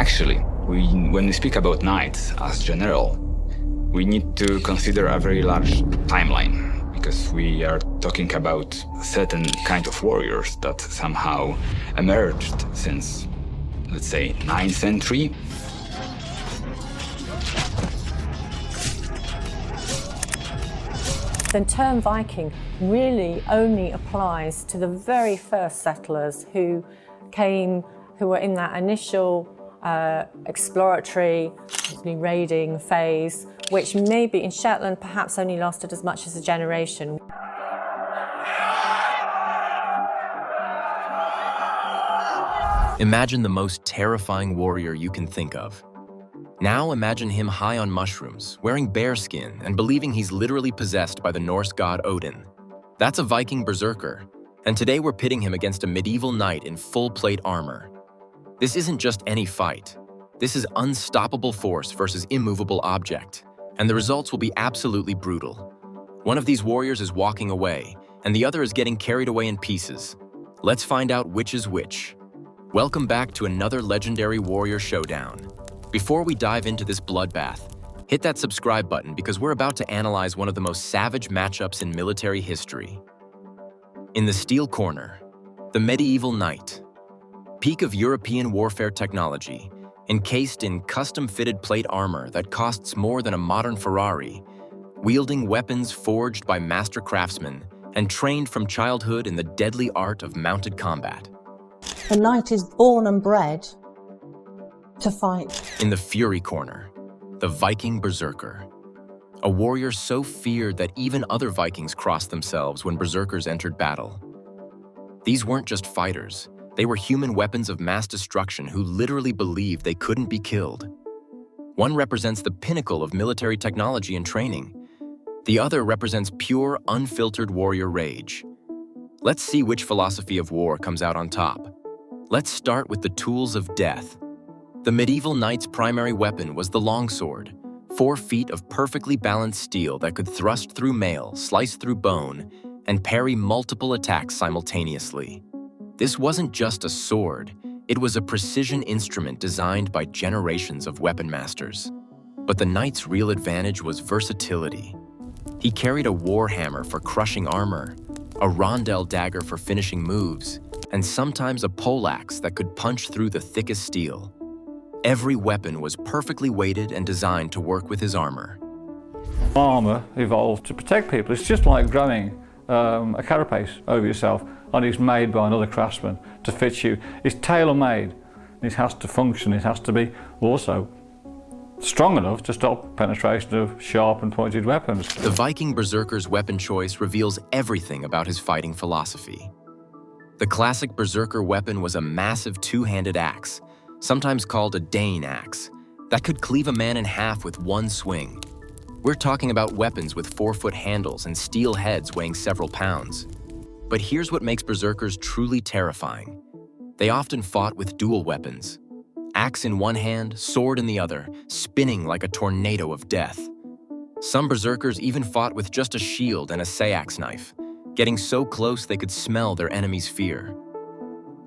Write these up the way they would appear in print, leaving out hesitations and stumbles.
Actually, when we speak about knights as general, we need to consider a very large timeline, because we are talking about a certain kind of warriors that somehow emerged since, let's say, 9th century. The term Viking really only applies to the very first settlers who were in that initial exploratory, raiding phase, which maybe in Shetland perhaps only lasted as much as a generation. Imagine the most terrifying warrior you can think of. Now imagine him high on mushrooms, wearing bearskin, and believing he's literally possessed by the Norse god Odin. That's a Viking Berserker, and today we're pitting him against a medieval knight in full-plate armor. This isn't just any fight. This is unstoppable force versus immovable object, and the results will be absolutely brutal. One of these warriors is walking away, and the other is getting carried away in pieces. Let's find out which is which. Welcome back to another legendary warrior showdown. Before we dive into this bloodbath, hit that subscribe button because we're about to analyze one of the most savage matchups in military history. In the steel corner, the medieval knight. Peak of European warfare technology, encased in custom-fitted plate armor that costs more than a modern Ferrari, wielding weapons forged by master craftsmen and trained from childhood in the deadly art of mounted combat. The knight is born and bred to fight. In the fury corner, the Viking Berserker. A warrior so feared that even other Vikings crossed themselves when berserkers entered battle. These weren't just fighters, they were human weapons of mass destruction who literally believed they couldn't be killed. One represents the pinnacle of military technology and training. The other represents pure, unfiltered warrior rage. Let's see which philosophy of war comes out on top. Let's start with the tools of death. The medieval knight's primary weapon was the longsword, 4 feet of perfectly balanced steel that could thrust through mail, slice through bone, and parry multiple attacks simultaneously. This wasn't just a sword, it was a precision instrument designed by generations of weapon masters. But the knight's real advantage was versatility. He carried a war hammer for crushing armor, a rondel dagger for finishing moves, and sometimes a poleaxe that could punch through the thickest steel. Every weapon was perfectly weighted and designed to work with his armor. Armor evolved to protect people. It's just like growing a carapace over yourself, and it's made by another craftsman to fit you. It's tailor-made. It has to function. It has to be also strong enough to stop penetration of sharp and pointed weapons. The Viking Berserker's weapon choice reveals everything about his fighting philosophy. The classic Berserker weapon was a massive two-handed axe, sometimes called a Dane axe, that could cleave a man in half with one swing. We're talking about weapons with 4-foot handles and steel heads weighing several pounds. But here's what makes Berserkers truly terrifying. They often fought with dual weapons. Axe in one hand, sword in the other, spinning like a tornado of death. Some Berserkers even fought with just a shield and a seax knife, getting so close they could smell their enemy's fear.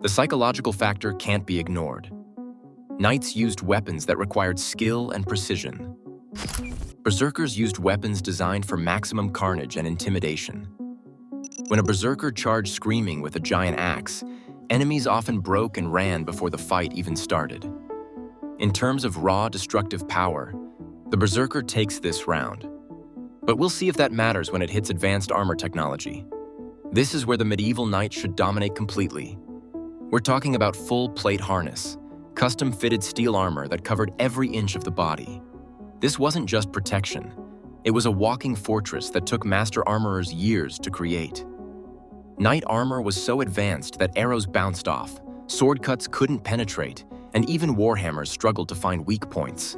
The psychological factor can't be ignored. Knights used weapons that required skill and precision. Berserkers used weapons designed for maximum carnage and intimidation. When a Berserker charged screaming with a giant axe, enemies often broke and ran before the fight even started. In terms of raw, destructive power, the Berserker takes this round. But we'll see if that matters when it hits advanced armor technology. This is where the medieval knight should dominate completely. We're talking about full plate harness, custom-fitted steel armor that covered every inch of the body. This wasn't just protection. It was a walking fortress that took master armorers years to create. Knight armor was so advanced that arrows bounced off, sword cuts couldn't penetrate, and even warhammers struggled to find weak points.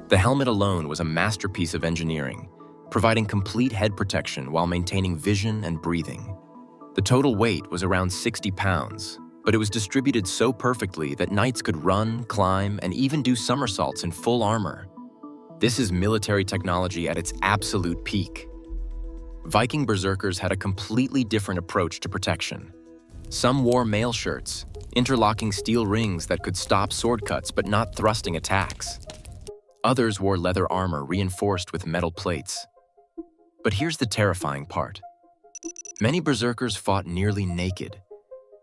The helmet alone was a masterpiece of engineering, providing complete head protection while maintaining vision and breathing. The total weight was around 60 pounds, but it was distributed so perfectly that knights could run, climb, and even do somersaults in full armor. This is military technology at its absolute peak. Viking Berserkers had a completely different approach to protection. Some wore mail shirts, interlocking steel rings that could stop sword cuts but not thrusting attacks. Others wore leather armor reinforced with metal plates. But here's the terrifying part. Many berserkers fought nearly naked.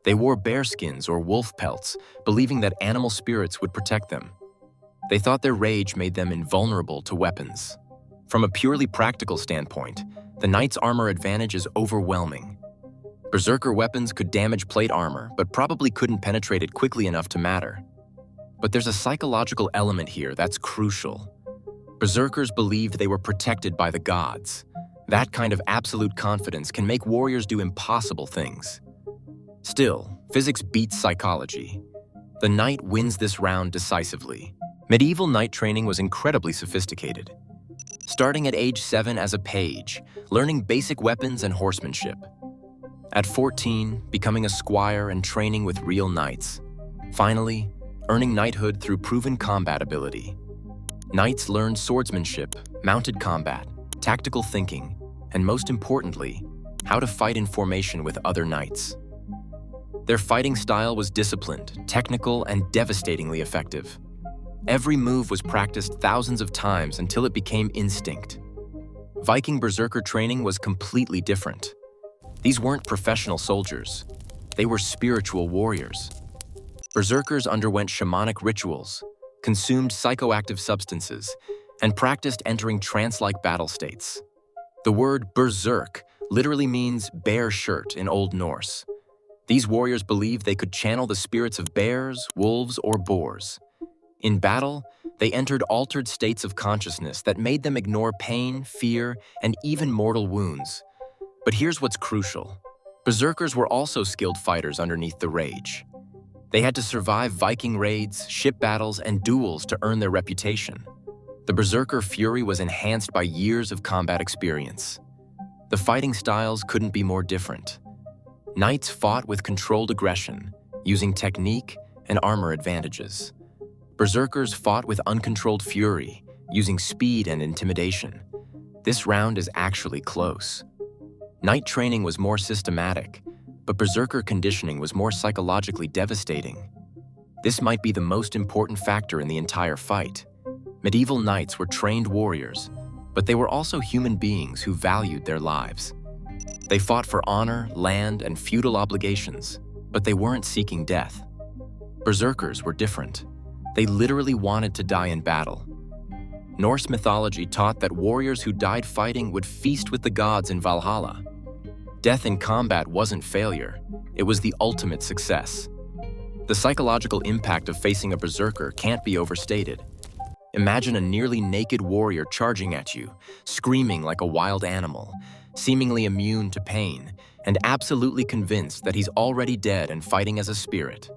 They wore bearskins or wolf pelts, believing that animal spirits would protect them. They thought their rage made them invulnerable to weapons. From a purely practical standpoint, the knight's armor advantage is overwhelming. Berserker weapons could damage plate armor, but probably couldn't penetrate it quickly enough to matter. But there's a psychological element here that's crucial. Berserkers believed they were protected by the gods. That kind of absolute confidence can make warriors do impossible things. Still, physics beats psychology. The knight wins this round decisively. Medieval knight training was incredibly sophisticated. Starting at age 7 as a page, learning basic weapons and horsemanship. At 14, becoming a squire and training with real knights. Finally, earning knighthood through proven combat ability. Knights learned swordsmanship, mounted combat, tactical thinking, and most importantly, how to fight in formation with other knights. Their fighting style was disciplined, technical, and devastatingly effective. Every move was practiced thousands of times until it became instinct. Viking Berserker training was completely different. These weren't professional soldiers. They were spiritual warriors. Berserkers underwent shamanic rituals, consumed psychoactive substances, and practiced entering trance-like battle states. The word berserk literally means bear shirt in Old Norse. These warriors believed they could channel the spirits of bears, wolves, or boars. In battle, they entered altered states of consciousness that made them ignore pain, fear, and even mortal wounds. But here's what's crucial. Berserkers were also skilled fighters underneath the rage. They had to survive Viking raids, ship battles, and duels to earn their reputation. The Berserker fury was enhanced by years of combat experience. The fighting styles couldn't be more different. Knights fought with controlled aggression, using technique and armor advantages. Berserkers fought with uncontrolled fury, using speed and intimidation. This round is actually close. Knight training was more systematic, but Berserker conditioning was more psychologically devastating. This might be the most important factor in the entire fight. Medieval knights were trained warriors, but they were also human beings who valued their lives. They fought for honor, land, and feudal obligations, but they weren't seeking death. Berserkers were different. They literally wanted to die in battle. Norse mythology taught that warriors who died fighting would feast with the gods in Valhalla. Death in combat wasn't failure, it was the ultimate success. The psychological impact of facing a berserker can't be overstated. Imagine a nearly naked warrior charging at you, screaming like a wild animal, seemingly immune to pain, and absolutely convinced that he's already dead and fighting as a spirit.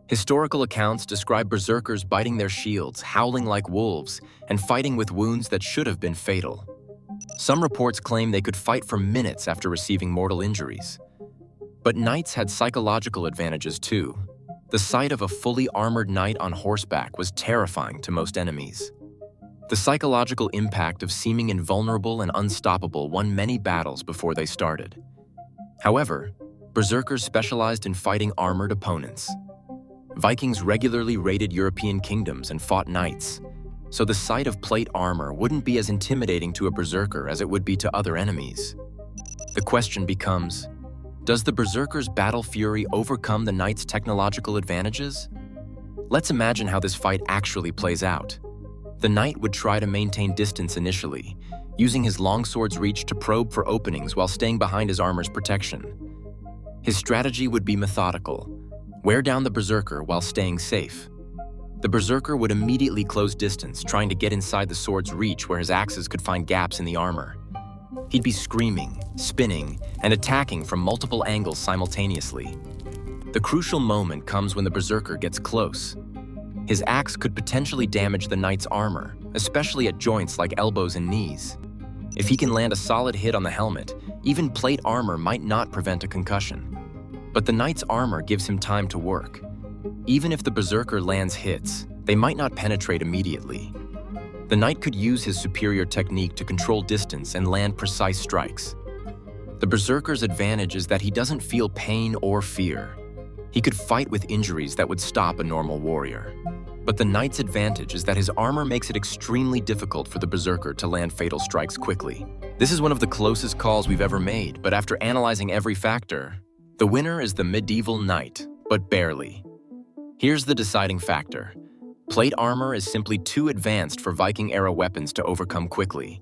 Historical accounts describe berserkers biting their shields, howling like wolves, and fighting with wounds that should have been fatal. Some reports claim they could fight for minutes after receiving mortal injuries. But knights had psychological advantages too. The sight of a fully armored knight on horseback was terrifying to most enemies. The psychological impact of seeming invulnerable and unstoppable won many battles before they started. However, berserkers specialized in fighting armored opponents. Vikings regularly raided European kingdoms and fought knights, so the sight of plate armor wouldn't be as intimidating to a berserker as it would be to other enemies. The question becomes, does the berserker's battle fury overcome the knight's technological advantages? Let's imagine how this fight actually plays out. The knight would try to maintain distance initially, using his longsword's reach to probe for openings while staying behind his armor's protection. His strategy would be methodical: wear down the berserker while staying safe. The berserker would immediately close distance, trying to get inside the sword's reach where his axes could find gaps in the armor. He'd be screaming, spinning, and attacking from multiple angles simultaneously. The crucial moment comes when the berserker gets close. His axe could potentially damage the knight's armor, especially at joints like elbows and knees. If he can land a solid hit on the helmet, even plate armor might not prevent a concussion. But the knight's armor gives him time to work. Even if the berserker lands hits, they might not penetrate immediately. The knight could use his superior technique to control distance and land precise strikes. The berserker's advantage is that he doesn't feel pain or fear. He could fight with injuries that would stop a normal warrior. But the knight's advantage is that his armor makes it extremely difficult for the berserker to land fatal strikes quickly. This is one of the closest calls we've ever made, but after analyzing every factor, the winner is the medieval knight, but barely. Here's the deciding factor. Plate armor is simply too advanced for Viking-era weapons to overcome quickly.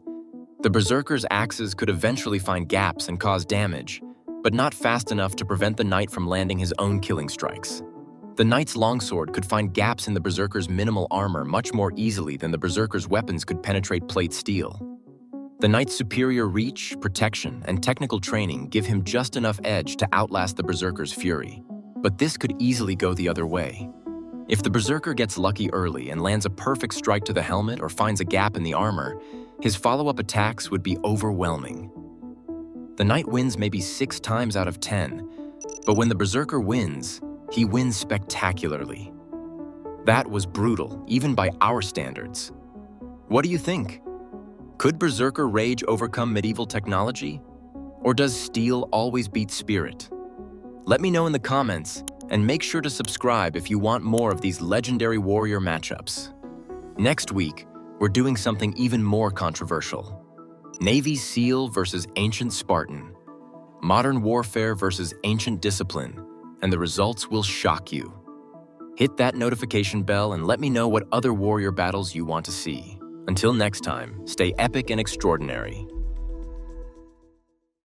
The berserker's axes could eventually find gaps and cause damage, but not fast enough to prevent the knight from landing his own killing strikes. The knight's longsword could find gaps in the berserker's minimal armor much more easily than the berserker's weapons could penetrate plate steel. The knight's superior reach, protection, and technical training give him just enough edge to outlast the berserker's fury. But this could easily go the other way. If the berserker gets lucky early and lands a perfect strike to the helmet or finds a gap in the armor, his follow-up attacks would be overwhelming. The knight wins maybe 6 times out of 10, but when the berserker wins, he wins spectacularly. That was brutal, even by our standards. What do you think? Could berserker rage overcome medieval technology? Or does steel always beat spirit? Let me know in the comments, and make sure to subscribe if you want more of these legendary warrior matchups. Next week, we're doing something even more controversial. Navy SEAL versus ancient Spartan. Modern warfare versus ancient discipline. And the results will shock you. Hit that notification bell and let me know what other warrior battles you want to see. Until next time, stay epic and extraordinary.